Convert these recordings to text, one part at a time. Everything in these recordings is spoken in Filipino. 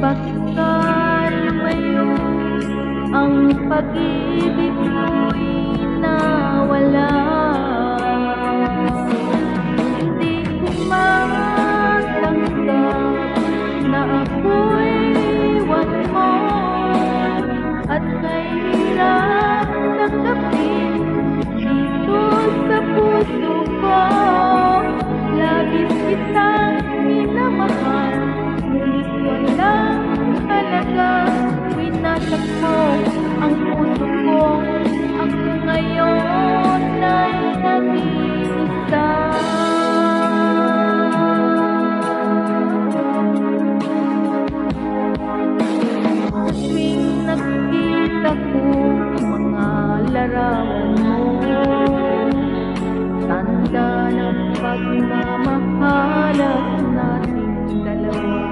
Bakit lumayo ang pag-ibig ko'y nawala? Hindi ko matanggap na ako'y iwan mo, at kay hirap tanggapin dito sa puso ko. Labis kitang minamahal, ngunit walang halaga. Winasak mo ang puso ko. Ako ngayon ay nag-iisa. Tuwing nakikita ko mga larawan mo, tanda ng pagmamahalan nating dalawa.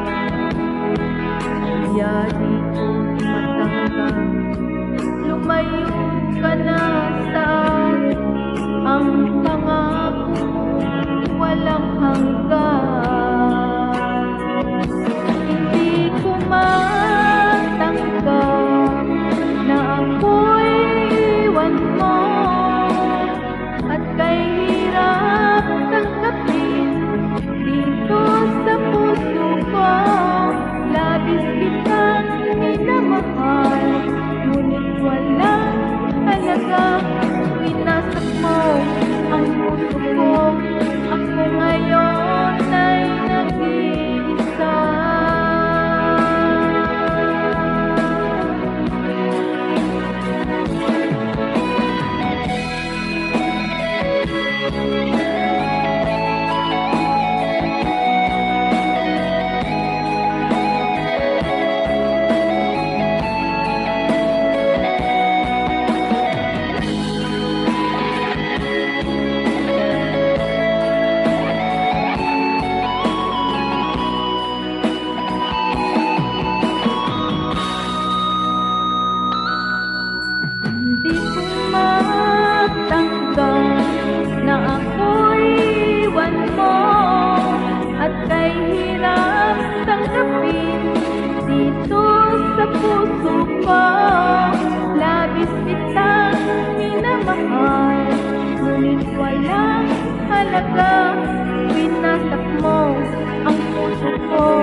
Kaya di ko matanggap lumayo ka na sa akin. Ang pangako walang hanggan. Hindi ko matanggap na ako'y iwan mo, at kay hirap tanggapin dito sa puso ko. Labis kitang minamahal, ngunit walang halaga. Winasak mo ang puso ko. Ako ngayon ay nag-iisa. Hindi ko matanggap na ako'y iwan mo, at kay hirap tanggapin dito sa puso ko. Labis kitang minamahal, ngunit walang halaga. Winasak mo ang puso ko.